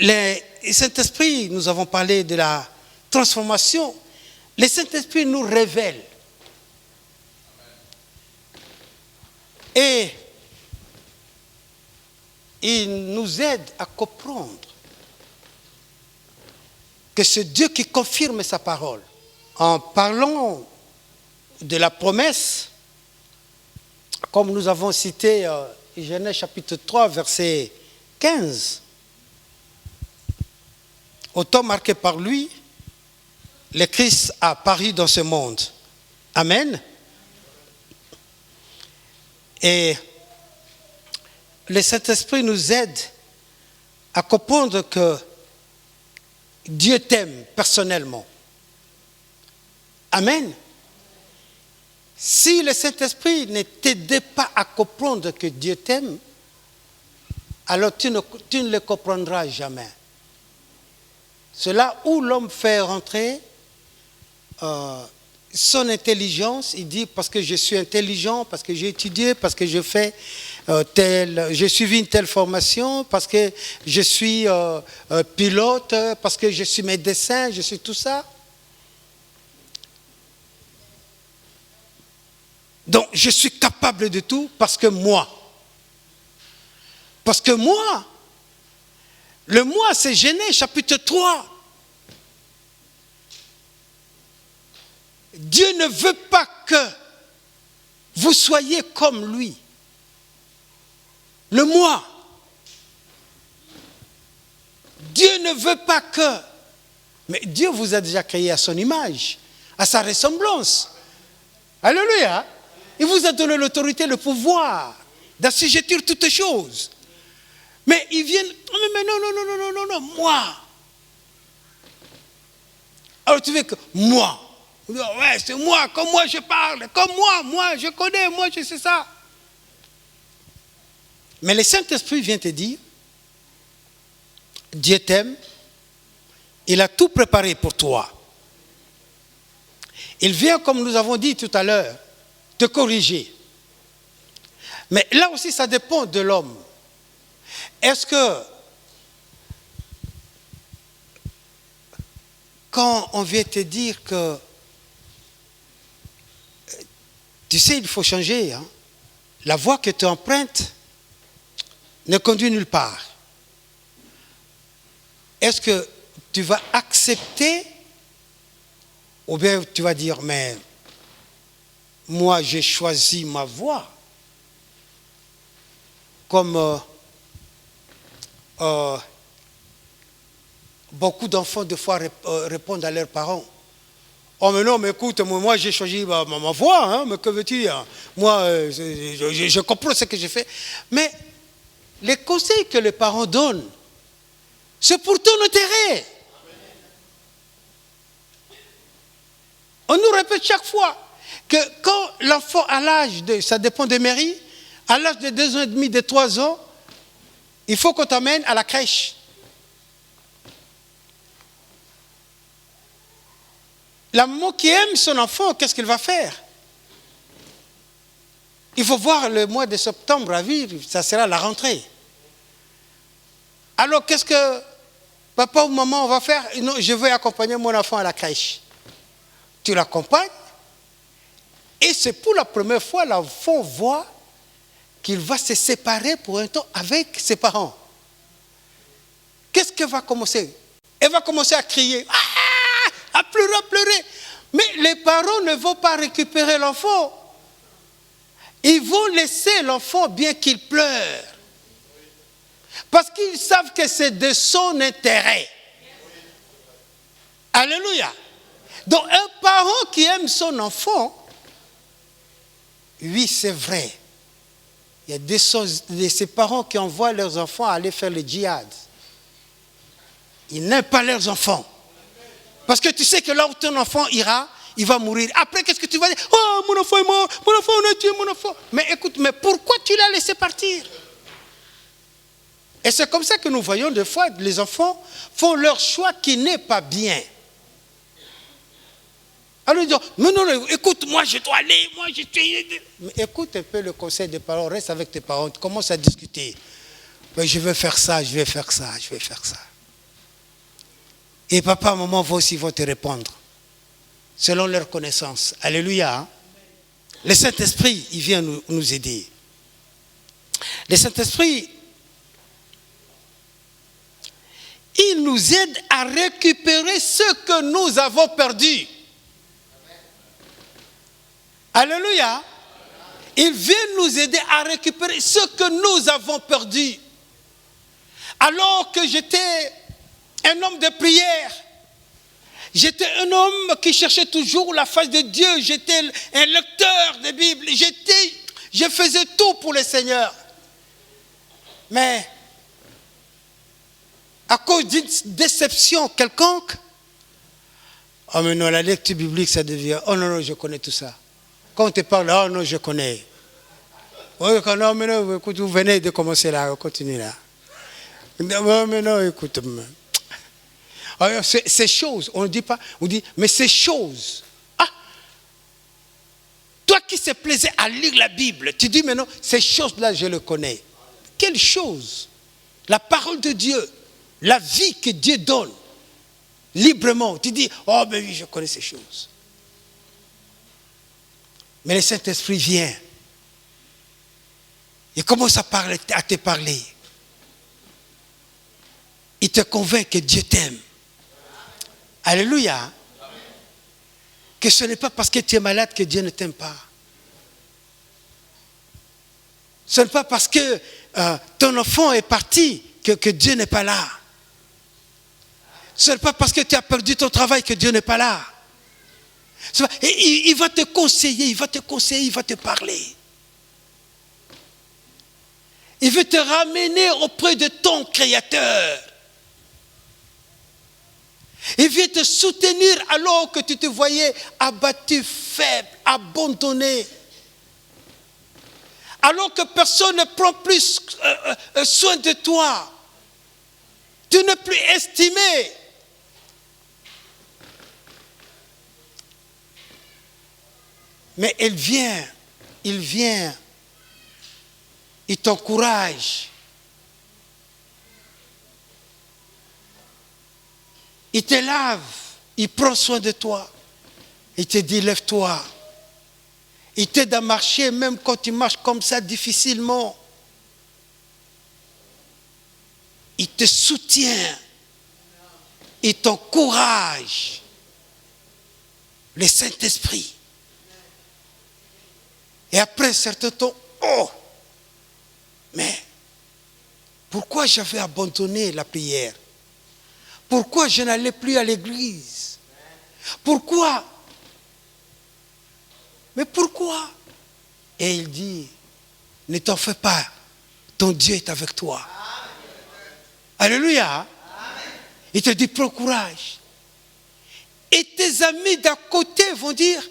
Speaker 2: Le Saint-Esprit, nous avons parlé de la transformation. Le Saint-Esprit nous révèle. Et il nous aide à comprendre que c'est Dieu qui confirme sa parole. En parlant de la promesse, comme nous avons cité Genèse chapitre 3, verset 15, au temps marqué par lui, le Christ a apparu dans ce monde. Amen. Et le Saint-Esprit nous aide à comprendre que Dieu t'aime personnellement. Amen. Si le Saint-Esprit ne t'aidait pas à comprendre que Dieu t'aime, alors tu ne le comprendras jamais. C'est là où l'homme fait rentrer son intelligence. Il dit, parce que je suis intelligent, parce que j'ai étudié, parce que je fais j'ai suivi une telle formation, parce que je suis pilote, parce que je suis médecin, je suis tout ça. Donc, je suis capable de tout parce que moi. Parce que moi, le moi, c'est Genèse chapitre 3. Dieu ne veut pas que vous soyez comme lui. Le moi. Dieu ne veut pas que... Mais Dieu vous a déjà créé à son image, à sa ressemblance. Alléluia. Il vous a donné l'autorité, le pouvoir d'assujettir toutes choses. Mais ils viennent, mais non, moi. Alors tu veux que moi, ouais, c'est moi, comme moi je parle, comme moi je connais, moi je sais ça. Mais le Saint-Esprit vient te dire, Dieu t'aime, il a tout préparé pour toi. Il vient, comme nous avons dit tout à l'heure, te corriger. Mais là aussi, ça dépend de l'homme. Est-ce que, quand on vient te dire que, tu sais, il faut changer, hein, la voie que tu empruntes ne conduit nulle part. Est-ce que tu vas accepter ou bien tu vas dire, mais moi j'ai choisi ma voie. Comme beaucoup d'enfants des fois répondent à leurs parents. Oh mais non, mais écoute, moi j'ai choisi ma voie, hein, mais que veux-tu, hein? Moi je comprends ce que j'ai fait. Mais les conseils que les parents donnent, c'est pour ton intérêt. On nous répète chaque fois que quand l'enfant à l'âge de, ça dépend des mairies, à l'âge de 2 ans et demi, de 3 ans, il faut qu'on t'amène à la crèche. La maman qui aime son enfant, qu'est-ce qu'elle va faire? Il faut voir le mois de septembre à vivre, ça sera la rentrée. Alors qu'est-ce que papa ou maman va faire? Non, je vais accompagner mon enfant à la crèche. Tu l'accompagnes et c'est pour la première fois l'enfant voit qu'il va se séparer pour un temps avec ses parents. Qu'est-ce qu'elle va commencer? Elle va commencer à crier, à pleurer. Mais les parents ne vont pas récupérer l'enfant. Ils vont laisser l'enfant bien qu'il pleure. Parce qu'ils savent que c'est de son intérêt. Alléluia. Donc un parent qui aime son enfant, oui c'est vrai. Il y a de ces parents qui envoient leurs enfants aller faire le djihad. Ils n'aiment pas leurs enfants. Parce que tu sais que là où ton enfant ira, il va mourir. Après, qu'est-ce que tu vas dire? Oh, mon enfant est mort, mon enfant, on a tué mon enfant. Mais écoute, mais pourquoi tu l'as laissé partir? Et c'est comme ça que nous voyons des fois, les enfants font leur choix qui n'est pas bien. Alors ils disent, non, écoute, moi je dois aller, moi je suis... Mais écoute un peu le conseil des parents, reste avec tes parents, commence à discuter. Mais je vais faire ça, je vais faire ça. Et papa, maman vont te répondre, selon leur connaissance. Alléluia. Hein? Le Saint-Esprit, il vient nous aider. Le Saint-Esprit, il nous aide à récupérer ce que nous avons perdu. Alléluia. Il vient nous aider à récupérer ce que nous avons perdu. Alors que j'étais un homme de prière, j'étais un homme qui cherchait toujours la face de Dieu, j'étais un lecteur de Bible, je faisais tout pour le Seigneur. Mais à cause d'une déception quelconque, oh mais non, la lecture biblique ça devient, oh non, je connais tout ça. Quand on te parle, oh non, je connais. Oh non, mais non, écoute, vous venez de commencer là, continuez là. Non, mais non, écoute. Alors, ces choses, on ne dit pas, on dit, mais ces choses. Ah, toi qui se plaisais à lire la Bible, tu dis, mais non, ces choses-là, je les connais. Quelles choses? La parole de Dieu, la vie que Dieu donne, librement. Tu dis, oh, ben oui, je connais ces choses. Mais le Saint-Esprit vient. Il commence à te parler. Il te convainc que Dieu t'aime. Alléluia. Que ce n'est pas parce que tu es malade que Dieu ne t'aime pas. Ce n'est pas parce que ton enfant est parti que Dieu n'est pas là. Ce n'est pas parce que tu as perdu ton travail que Dieu n'est pas là. Et il va te conseiller, il va te parler. Il veut te ramener auprès de ton Créateur. Il vient te soutenir alors que tu te voyais abattu, faible, abandonné. Alors que personne ne prend plus soin de toi. Tu n'es plus estimé. Mais il vient, il t'encourage. Il te lave, il prend soin de toi. Il te dit, lève-toi. Il t'aide à marcher même quand tu marches comme ça difficilement. Il te soutient. Il t'encourage. Le Saint-Esprit. Et après un certain temps, mais pourquoi j'avais abandonné la prière? Pourquoi je n'allais plus à l'église? Pourquoi? Mais pourquoi? Et il dit, ne t'en fais pas, ton Dieu est avec toi. Alléluia. Il te dit, prends courage. Et tes amis d'à côté vont dire,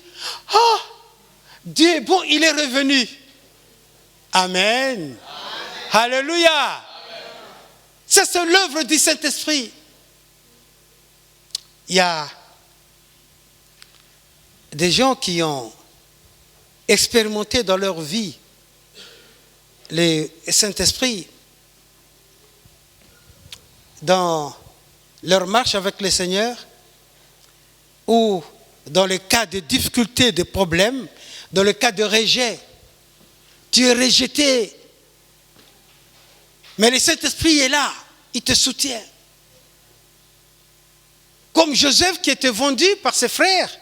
Speaker 2: Dieu est bon, il est revenu. Amen. Alléluia. Ça, c'est l'œuvre du Saint-Esprit. Il y a des gens qui ont expérimenté dans leur vie le Saint-Esprit dans leur marche avec le Seigneur ou dans le cas de difficultés, de problèmes, dans le cas de rejet. Tu es rejeté. Mais le Saint-Esprit est là. Il te soutient. Comme Joseph qui était vendu par ses frères.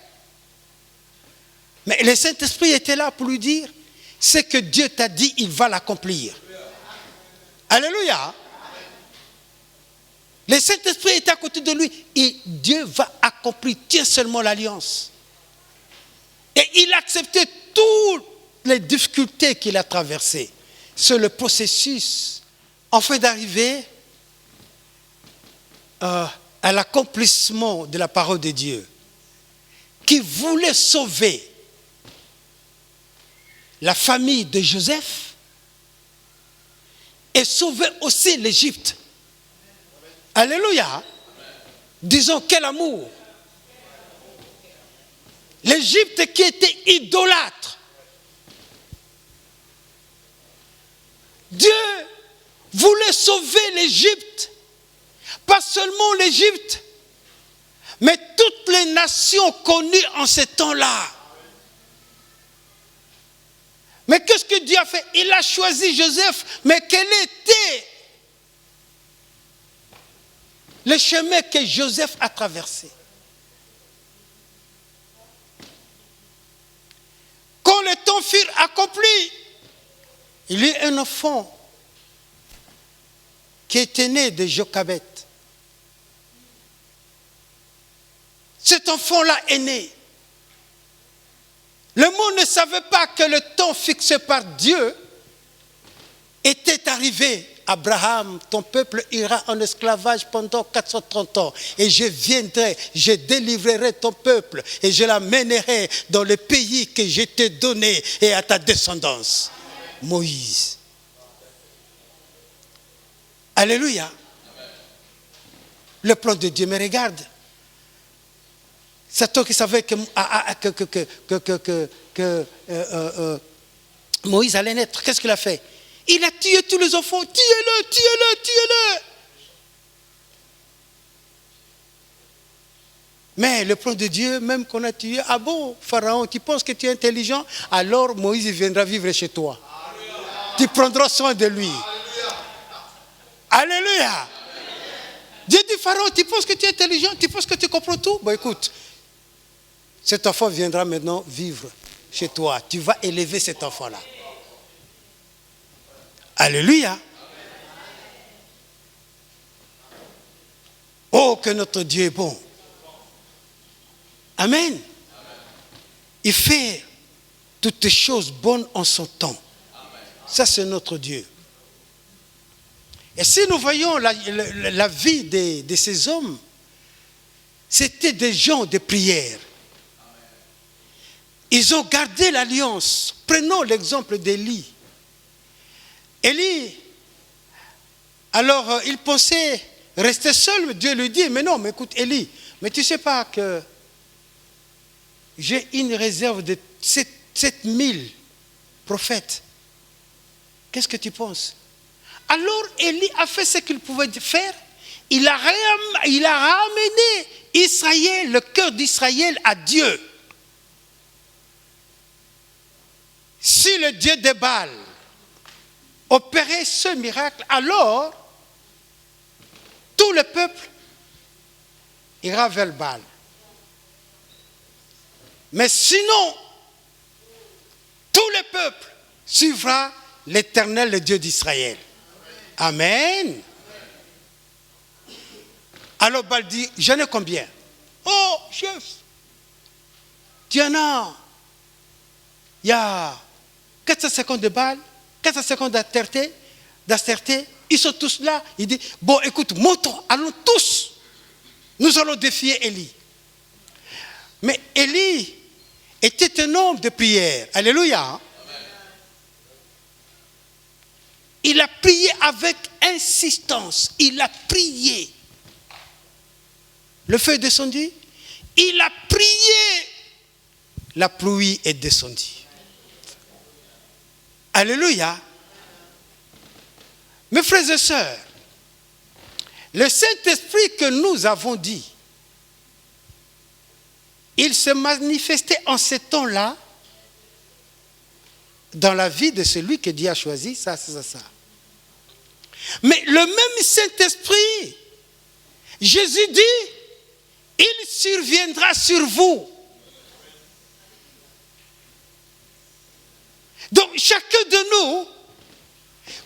Speaker 2: Mais le Saint-Esprit était là pour lui dire, ce que Dieu t'a dit, il va l'accomplir. Alléluia. Le Saint-Esprit est à côté de lui et Dieu va accomplir. Tiens seulement l'alliance. Et il a accepté toutes les difficultés qu'il a traversées. C'est le processus, afin d'arriver à l'accomplissement de la parole de Dieu, qui voulait sauver la famille de Joseph et sauver aussi l'Égypte. Alléluia. Disons quel amour. L'Égypte qui était idolâtre. Dieu voulait sauver l'Égypte. Pas seulement l'Égypte, mais toutes les nations connues en ces temps-là. Mais qu'est-ce que Dieu a fait? Il a choisi Joseph, mais quel était le chemin que Joseph a traversé? Quand les temps furent accomplis, il y eut un enfant qui était né de Jochebed. Cet enfant-là est né. Le monde ne savait pas que le temps fixé par Dieu était arrivé. Abraham, ton peuple ira en esclavage pendant 430 ans. Et je viendrai, je délivrerai ton peuple et je l'amènerai dans le pays que je t'ai donné et à ta descendance. Moïse. Alléluia. Le plan de Dieu, mais regarde. C'est toi qui savais que Moïse allait naître. Qu'est-ce qu'il a fait? Il a tué tous les enfants. Tuez-le, tuez-le, tuez-le. Mais le plan de Dieu, même qu'on a tué, ah bon, Pharaon, tu penses que tu es intelligent? Alors Moïse viendra vivre chez toi. Alléluia. Tu prendras soin de lui. Alléluia. Alléluia. Dieu dit, Pharaon, tu penses que tu es intelligent? Tu penses que tu comprends tout? Bon, écoute, cet enfant viendra maintenant vivre chez toi. Tu vas élever cet enfant-là. Alléluia. Oh, que notre Dieu est bon. Amen.
Speaker 1: Il fait toutes les choses bonnes en son temps. Ça, c'est notre Dieu. Et si nous voyons la vie de ces hommes, c'était des gens de prière. Ils ont gardé l'alliance. Prenons l'exemple d'Élie. Élie, alors il pensait rester seul. Dieu lui dit, mais non, mais écoute Élie, mais tu ne sais pas que j'ai une réserve de 7000 prophètes. Qu'est-ce que tu penses? Alors Élie a fait ce qu'il pouvait faire. Il a ramené Israël, le cœur d'Israël à Dieu. Si le Dieu de Baal opérait ce miracle, alors tout le peuple ira vers le Baal. Mais sinon, tout le peuple suivra l'Éternel, le Dieu d'Israël. Amen. Alors Baal dit, j'en ai combien? Oh, chef, tu en as. Il y a 450 de Baal, 450 d'Astarté. Ils sont tous là. Il dit, bon, écoute, montons, allons tous. Nous allons défier Élie. Mais Élie était un homme de prière. Alléluia. Il a prié avec insistance. Il a prié. Le feu est descendu. Il a prié. La pluie est descendue. Alléluia. Mes frères et sœurs, le Saint-Esprit que nous avons dit, il se manifestait en ces temps-là dans la vie de celui que Dieu a choisi, ça. Mais le même Saint-Esprit, Jésus dit, il surviendra sur vous. Donc chacun de nous,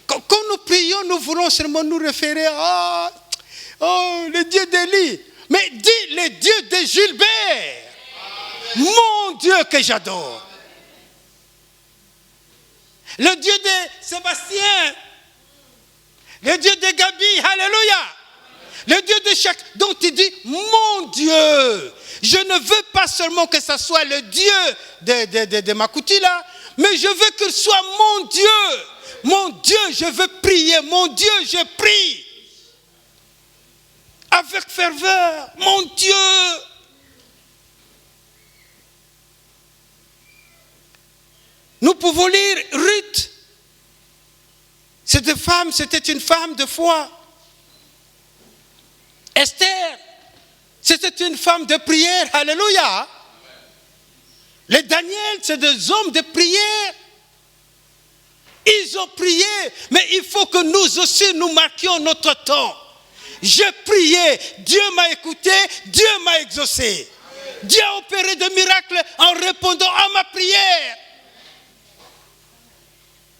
Speaker 1: quand nous prions, nous voulons seulement nous référer à le Dieu d'Élie. Mais dis le Dieu de Gilbert. Mon Dieu que j'adore. Le Dieu de Sébastien. Le Dieu de Gabi. Alléluia. Le Dieu de chaque. Donc il dit, mon Dieu. Je ne veux pas seulement que ce soit le Dieu de Makouti là, mais je veux qu'il soit mon Dieu. Mon Dieu, je veux prier. Mon Dieu, je prie. Avec ferveur. Mon Dieu. Nous pouvons lire Ruth. Cette femme, c'était une femme de foi. Esther, c'était une femme de prière. Alléluia. Les Daniel, c'est des hommes de prière. Ils ont prié, mais il faut que nous aussi, nous marquions notre temps. J'ai prié, Dieu m'a écouté, Dieu m'a exaucé. Dieu a opéré des miracles en répondant à ma prière.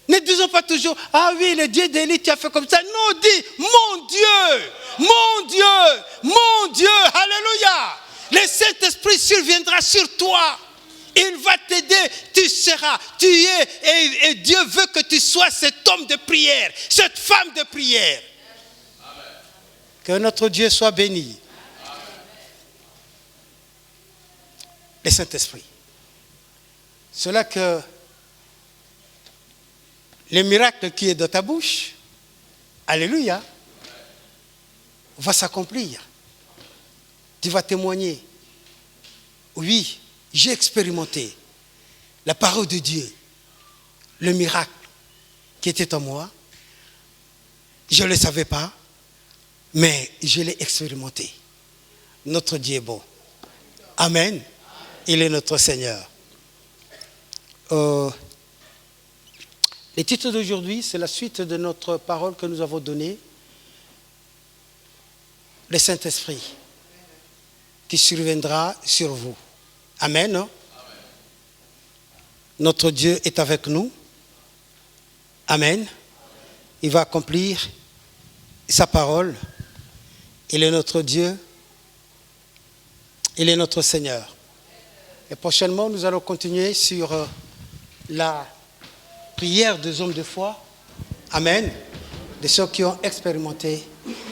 Speaker 1: Ne disons pas toujours, ah oui, le Dieu d'Élie, tu as fait comme ça. Non, dis, mon Dieu, mon Dieu, mon Dieu, alléluia. Le Saint-Esprit surviendra sur toi. Il va t'aider, tu es, et Dieu veut que tu sois cet homme de prière, cette femme de prière. Amen. Que notre Dieu soit béni. Amen. Le Saint-Esprit. C'est là que le miracle qui est dans ta bouche, alléluia, va s'accomplir. Tu vas témoigner. Oui. J'ai expérimenté la parole de Dieu, le miracle qui était en moi. Je ne le savais pas, mais je l'ai expérimenté. Notre Dieu est bon. Amen. Il est notre Seigneur. Le titre d'aujourd'hui, c'est la suite de notre parole que nous avons donnée. Le Saint-Esprit qui surviendra sur vous. Amen. Amen. Notre Dieu est avec nous. Amen. Il va accomplir sa parole. Il est notre Dieu. Il est notre Seigneur. Et prochainement, nous allons continuer sur la prière des hommes de foi. Amen. De ceux qui ont expérimenté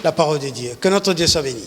Speaker 1: la parole de Dieu. Que notre Dieu soit béni.